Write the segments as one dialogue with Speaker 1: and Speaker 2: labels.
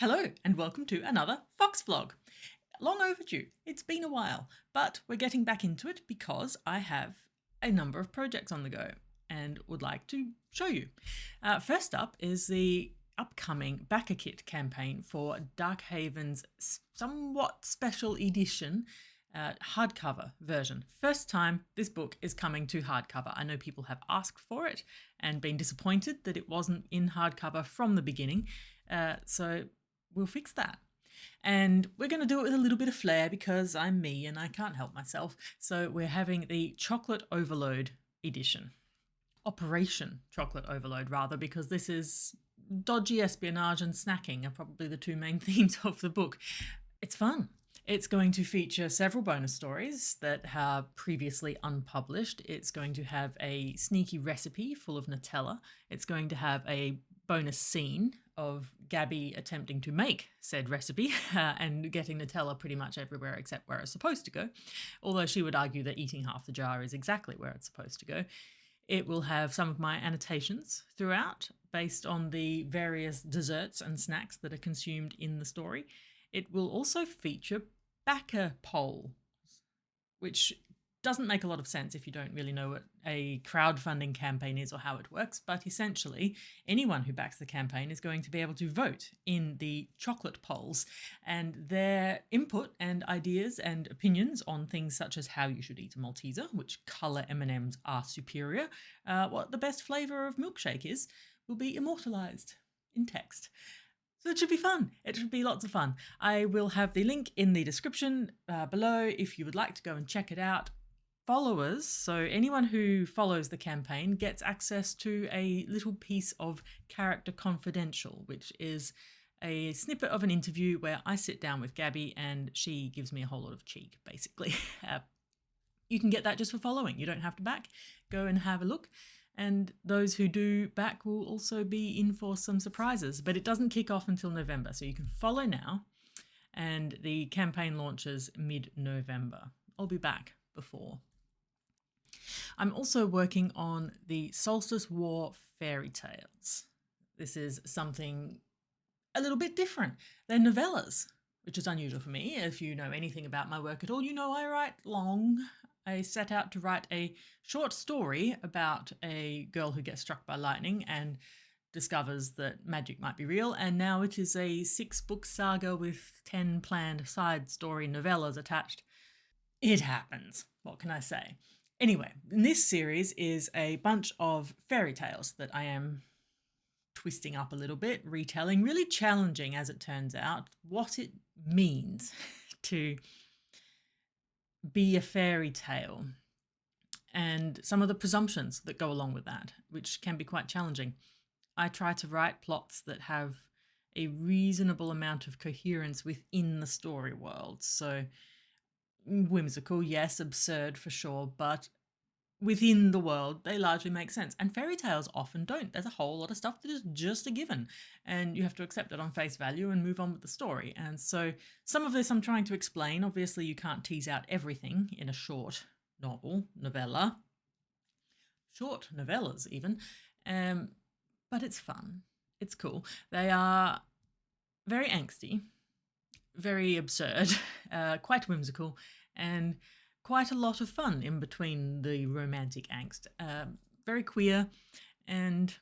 Speaker 1: Hello and welcome to another Fox vlog. Long overdue, it's been a while, but we're getting back into it because I have a number of projects on the go and would like to show you. First up is the upcoming Backer Kit campaign for Darkhaven's somewhat special edition hardcover version. First time this book is coming to hardcover. I know people have asked for it and been disappointed that it wasn't in hardcover from the beginning. So we'll fix that. And we're going to do it with a little bit of flair because I'm me and I can't help myself. So we're having the Chocolate Overload edition. Operation Chocolate Overload, rather, because this is dodgy, espionage and snacking are probably the two main themes of the book. It's fun. It's going to feature several bonus stories that are previously unpublished. It's going to have a sneaky recipe full of Nutella. It's going to have a bonus scene of Gabby attempting to make said recipe and getting Nutella pretty much everywhere except where it's supposed to go, although she would argue that eating half the jar is exactly where it's supposed to go. It will have some of my annotations throughout based on the various desserts and snacks that are consumed in the story. It will also feature backer polls, which doesn't make a lot of sense if you don't really know what a crowdfunding campaign is or how it works, but essentially anyone who backs the campaign is going to be able to vote in the chocolate polls, and their input and ideas and opinions on things such as how you should eat a Malteser, which colour M&Ms are superior, what the best flavour of milkshake is, will be immortalised in text. So it should be fun. It should be lots of fun. I will have the link in the description below if you would like to go and check it out. Followers, so anyone who follows the campaign gets access to a little piece of Character Confidential, which is a snippet of an interview where I sit down with Gabby and she gives me a whole lot of cheek, basically. You can get that just for following. You don't have to back. Go and have a look. And those who do back will also be in for some surprises, but it doesn't kick off until November. So you can follow now, and the campaign launches mid-November. I'll be back before. I'm also working on the Solstice War fairy tales. This is something a little bit different. They're novellas, which is unusual for me. If you know anything about my work at all, you know I write long. I set out to write a short story about a girl who gets struck by lightning and discovers that magic might be real, and now it is a 6-book saga with 10 planned side story novellas attached. It happens. What can I say? Anyway, in this series is a bunch of fairy tales that I am twisting up a little bit, retelling, really challenging, as it turns out, what it means to be a fairy tale and some of the presumptions that go along with that, which can be quite challenging. I try to write plots that have a reasonable amount of coherence within the story world. So whimsical, yes, absurd for sure, but within the world, they largely make sense. And fairy tales often don't. There's a whole lot of stuff that is just a given, and you have to accept it on face value and move on with the story. And so some of this I'm trying to explain. Obviously, you can't tease out everything in a short novella, short novellas even, but it's fun. It's cool. They are very angsty, very absurd, quite whimsical, and quite a lot of fun in between the romantic angst. Very queer and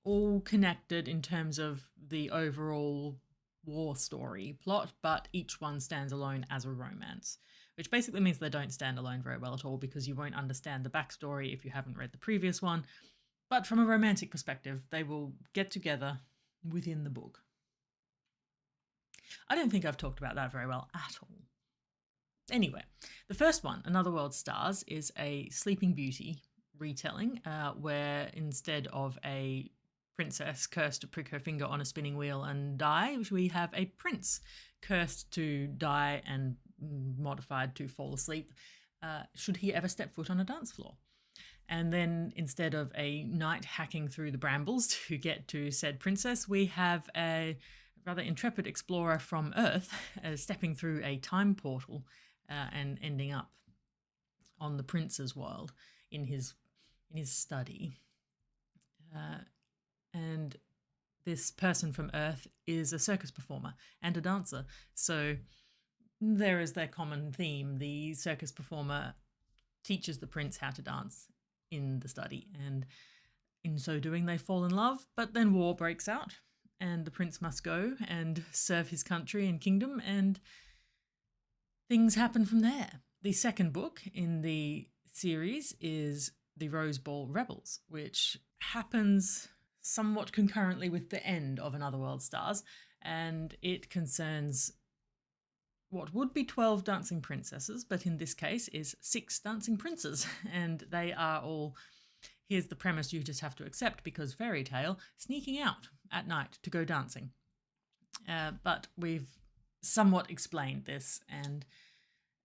Speaker 1: all connected in terms of the overall war story plot, but each one stands alone as a romance, which basically means they don't stand alone very well at all because you won't understand the backstory if you haven't read the previous one. But from a romantic perspective, they will get together within the book. I don't think I've talked about that very well at all. Anyway, the first one, Another World Stars, is a Sleeping Beauty retelling where instead of a princess cursed to prick her finger on a spinning wheel and die, we have a prince cursed to die and modified to fall asleep should he ever step foot on a dance floor. And then instead of a knight hacking through the brambles to get to said princess, we have a rather intrepid explorer from Earth stepping through a time portal and ending up on the prince's world in his study. And this person from Earth is a circus performer and a dancer. So there is their common theme. The circus performer teaches the prince how to dance in the study, and in so doing, they fall in love. But then war breaks out, and the prince must go and serve his country and kingdom, and things happen from there. The second book in the series is The Rose Ball Rebels, which happens somewhat concurrently with the end of Another World Stars, and it concerns what would be 12 dancing princesses, but in this case is 6 dancing princes, and they are all, here's the premise you just have to accept because fairy tale, sneaking out at night to go dancing. But we've somewhat explained this, and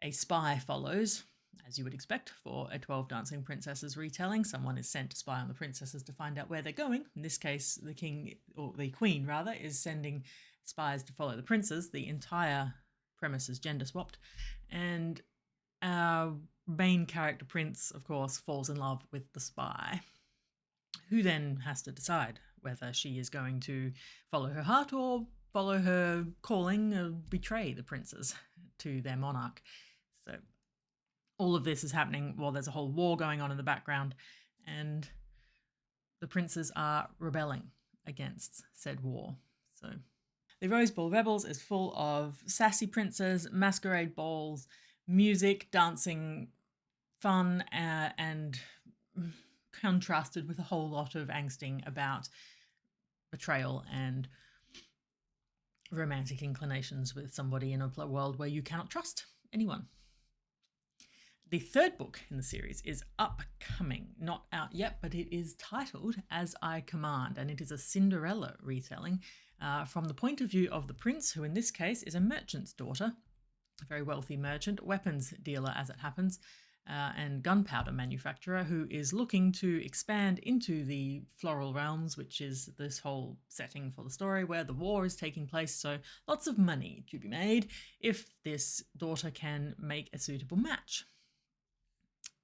Speaker 1: a spy follows, as you would expect for a 12 Dancing Princesses retelling. Someone is sent to spy on the princesses to find out where they're going. In this case, the king, or the queen rather, is sending spies to follow the princes. The entire premise is gender swapped. And our main character, Prince, of course, falls in love with the spy, who then has to decide whether she is going to follow her heart or follow her calling, or betray the princes to their monarch. So all of this is happening while there's a whole war going on in the background, and the princes are rebelling against said war. So the Rose Ball Rebels is full of sassy princes, masquerade balls, music, dancing, fun, and contrasted with a whole lot of angsting about betrayal and romantic inclinations with somebody in a world where you cannot trust anyone. The third book in the series is upcoming, not out yet, but it is titled As I Command, and it is a Cinderella retelling from the point of view of the prince, who in this case is a merchant's daughter, a very wealthy merchant, weapons dealer as it happens, and gunpowder manufacturer, who is looking to expand into the floral realms, which is this whole setting for the story where the war is taking place. So lots of money to be made if this daughter can make a suitable match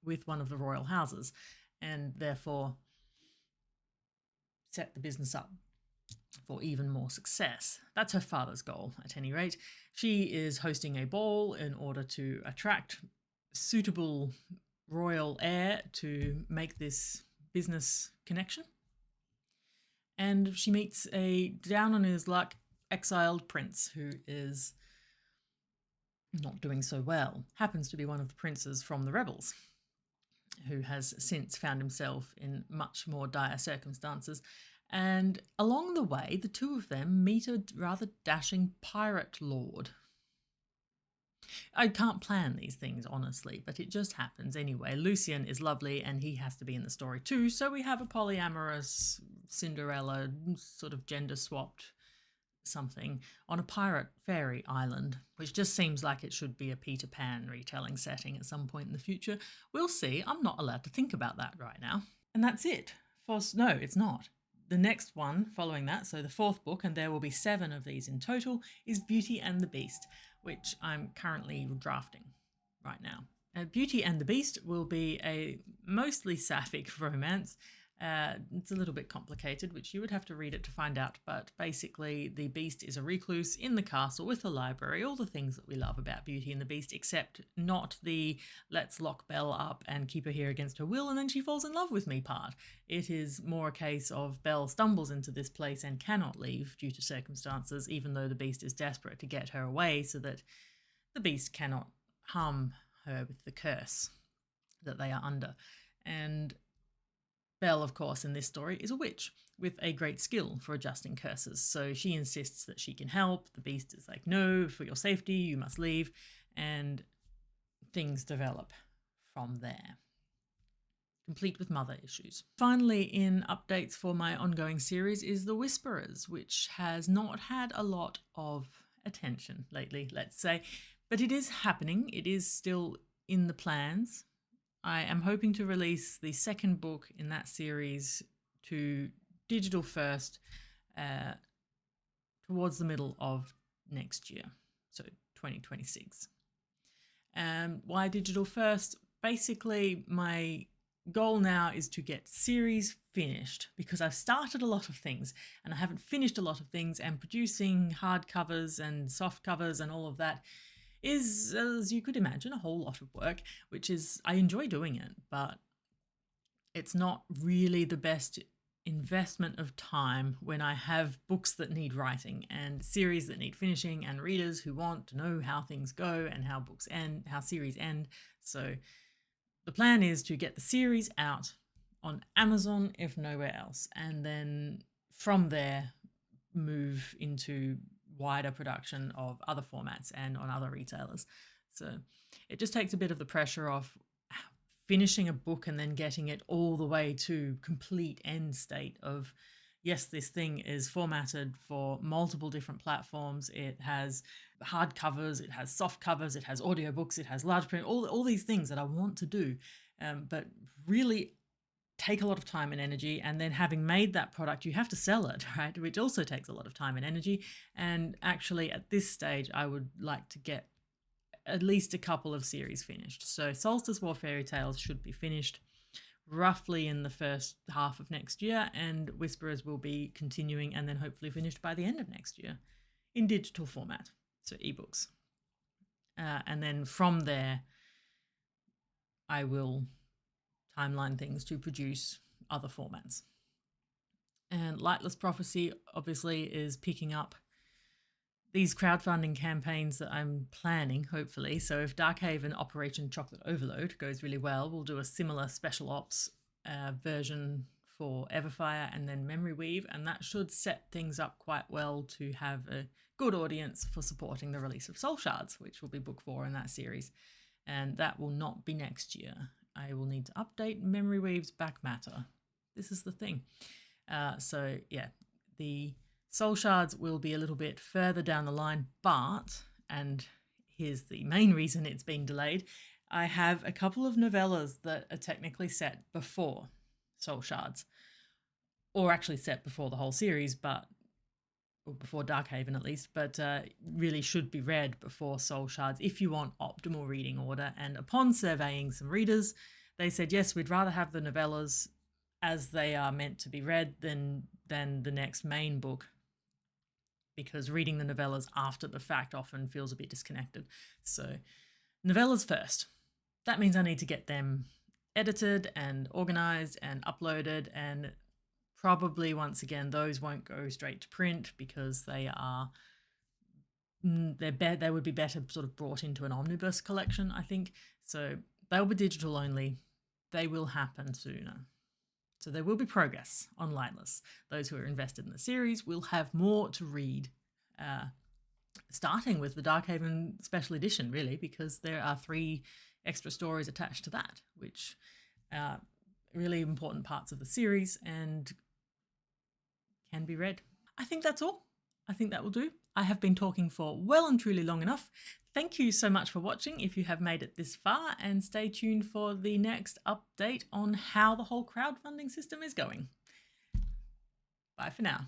Speaker 1: with one of the royal houses, and therefore set the business up for even more success. That's her father's goal, at any rate. She is hosting a ball in order to attract suitable royal heir to make this business connection. And she meets a down on his luck exiled prince who is not doing so well. Happens to be one of the princes from the rebels, who has since found himself in much more dire circumstances. And along the way, the two of them meet a rather dashing pirate lord. I can't plan these things, honestly, but it just happens anyway. Lucien is lovely, and he has to be in the story too, so we have a polyamorous Cinderella, sort of gender-swapped something, on a pirate fairy island, which just seems like it should be a Peter Pan retelling setting at some point in the future. We'll see. I'm not allowed to think about that right now. And that's it. No, it's not. The next one following that, so the fourth book, and there will be 7 of these in total, is Beauty and the Beast, which I'm currently drafting right now. Beauty and the Beast will be a mostly sapphic romance. It's a little bit complicated, which you would have to read it to find out, but basically the Beast is a recluse in the castle with a library, all the things that we love about Beauty and the Beast, except not the let's lock Belle up and keep her here against her will and then she falls in love with me part. It is more a case of Belle stumbles into this place and cannot leave due to circumstances, even though the Beast is desperate to get her away so that the Beast cannot harm her with the curse that they are under. And Belle, of course, in this story is a witch with a great skill for adjusting curses. So she insists that she can help. The Beast is like, no, for your safety, you must leave. And things develop from there, complete with mother issues. Finally, in updates for my ongoing series is The Whisperers, which has not had a lot of attention lately, let's say. But it is happening. It is still in the plans. I am hoping to release the second book in that series to digital first towards the middle of next year, so 2026. Why digital first? Basically, my goal now is to get series finished, because I've started a lot of things and I haven't finished a lot of things, and producing hardcovers and soft covers and all of that is, as you could imagine, a whole lot of work, which is, I enjoy doing it, but it's not really the best investment of time when I have books that need writing and series that need finishing and readers who want to know how things go and how books end, how series end. So the plan is to get the series out on Amazon, if nowhere else, and then from there move into wider production of other formats and on other retailers. So it just takes a bit of the pressure off finishing a book and then getting it all the way to complete end state of, yes, this thing is formatted for multiple different platforms. It has hard covers, it has soft covers, it has audiobooks, it has large print, all these things that I want to do, but really take a lot of time and energy. And then having made that product, you have to sell it, right? Which also takes a lot of time and energy. And actually at this stage, I would like to get at least a couple of series finished. So Solstice War Fairy Tales should be finished roughly in the first half of next year, and Whisperers will be continuing and then hopefully finished by the end of next year in digital format, so ebooks. And then from there, I will timeline things to produce other formats. And Lightless Prophecy obviously is picking up these crowdfunding campaigns that I'm planning, hopefully. So if Darkhaven Operation Chocolate Overload goes really well, we'll do a similar special ops version for Everfire and then Memory Weave, and that should set things up quite well to have a good audience for supporting the release of Soul Shards, which will be book 4 in that series. And that will not be next year. I will need to update Memory Weave's back matter. This is the thing. So yeah, the Soul Shards will be a little bit further down the line, but, and here's the main reason it's been delayed, I have a couple of novellas that are technically set before Soul Shards, or actually set before the whole series, but, or before Darkhaven at least, but really should be read before Soul Shards if you want optimal reading order. And upon surveying some readers, they said, yes, we'd rather have the novellas as they are meant to be read than the next main book, because reading the novellas after the fact often feels a bit disconnected. So novellas first. That means I need to get them edited and organized and uploaded, and probably once again those won't go straight to print because they would be better sort of brought into an omnibus collection, I think. So they'll be digital only. They will happen sooner. So there will be progress on Lightless. Those who are invested in the series will have more to read, starting with the Darkhaven Special Edition, really, because there are 3 extra stories attached to that, which are really important parts of the series and can be read. I think that's all. I think that will do. I have been talking for well and truly long enough. Thank you so much for watching if you have made it this far, and stay tuned for the next update on how the whole crowdfunding system is going. Bye for now.